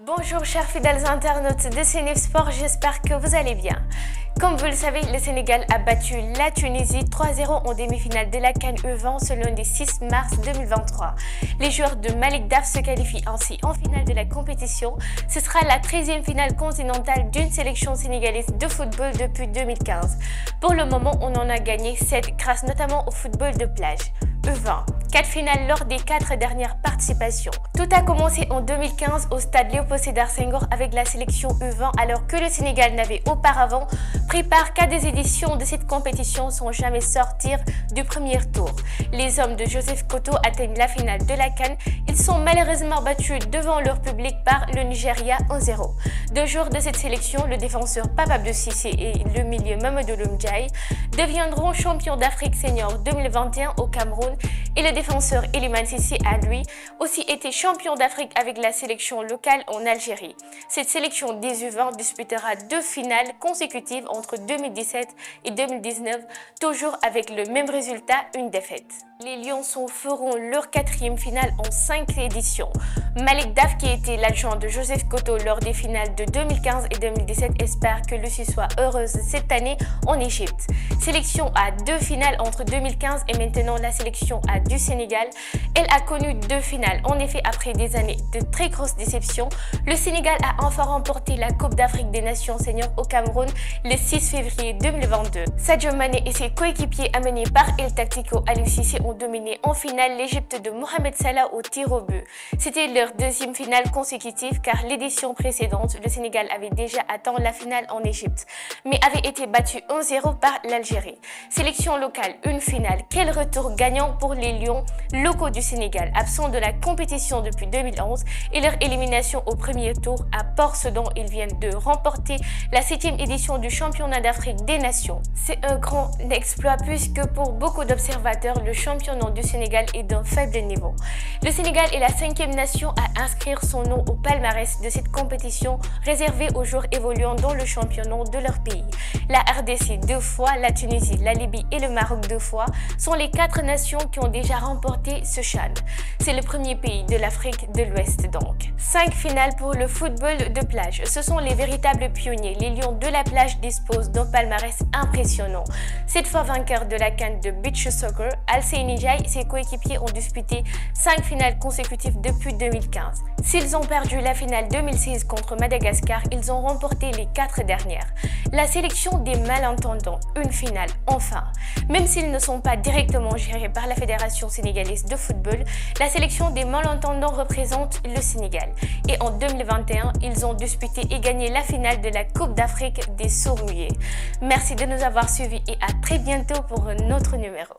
Bonjour chers fidèles internautes de CNews Sport, j'espère que vous allez bien. Comme vous le savez, le Sénégal a battu la Tunisie 3-0 en demi-finale de la CAN U20 ce lundi 6 mars 2023. Les joueurs de Malick Daf se qualifient ainsi en finale de la compétition. Ce sera la 13e finale continentale d'une sélection sénégalaise de football depuis 2015. Pour le moment, on en a gagné 7 grâce notamment au football de plage. U20, 4 finales lors des 4 dernières participations. Tout a commencé en 2015 au stade Léopold Sédar Senghor avec la sélection U20 alors que le Sénégal n'avait auparavant pris part qu'à des éditions de cette compétition sans jamais sortir du premier tour. Les hommes de Joseph Koto atteignent la finale de la CAN. Ils sont malheureusement battus devant leur public par le Nigeria 1-0. 2 joueurs de cette sélection, le défenseur Pape Abdou Cissé et le milieu Mamadou Loum-Ndiaye, deviendront champions d'Afrique senior 2021 au Cameroun et le défenseur Iliman Cissé a lui aussi été champion d'Afrique avec la sélection locale en Algérie. Cette sélection des U20 disputera 2 finales consécutives entre 2017 et 2019, toujours avec le même résultat, une défaite. Les Lionceaux feront leur 4e finale en 5 éditions. Malick Daf, qui était l'adjoint de Joseph Koto lors des finales de 2015 et 2017, espère que Lucie soit heureuse cette année en Égypte. Sélection à 2 finales entre 2015 et maintenant la sélection A du Sénégal. Elle a connu 2 finales. En effet, après des années de très grosses déceptions, le Sénégal a enfin remporté la Coupe d'Afrique des Nations seniors au Cameroun le 6 février 2022. Sadio Mané et ses coéquipiers amenés par El Tactico Aliou Cissé ont dominé en finale l'Égypte de Mohamed Salah au tir au but. C'était leur 2e finale consécutive car l'édition précédente, le Sénégal avait déjà atteint la finale en Égypte, mais avait été battu 1-0 par l'Algérie. Sélection locale, une finale. Quel retour gagnant pour les Lions locaux du Sénégal, absents de la compétition depuis 2011 et leur élimination au premier tour à Port-Soudan. Ils viennent de remporter la 7e édition du championnat d'Afrique des Nations. C'est un grand exploit puisque pour beaucoup d'observateurs, le championnat du Sénégal est d'un faible niveau. Le Sénégal est la 5e nation à inscrire son nom au palmarès de cette compétition réservée aux joueurs évoluant dans le championnat de leur pays. La RDC 2 fois, la Tunisie, la Libye et le Maroc 2 fois sont les 4 nations qui ont déjà remporté ce CHAN. C'est le premier pays de l'Afrique de l'Ouest donc. 5 finales pour le football de plage. Ce sont les véritables pionniers. Les Lions de la plage disposent d'un palmarès impressionnant. 7 fois vainqueurs de la CAN de beach soccer, Alseyni Ndiaye et ses coéquipiers ont disputé 5 finales consécutives depuis 2015. S'ils ont perdu la finale 2016 contre Madagascar, ils ont remporté les 4 dernières. La sélection des malentendants, une finale, enfin. Même s'ils ne sont pas directement gérés par la Fédération sénégalaise de football, la sélection des malentendants représente le Sénégal. Et en 2021, ils ont disputé et gagné la finale de la Coupe d'Afrique des sourds-muets. Merci de nous avoir suivis et à très bientôt pour un autre numéro.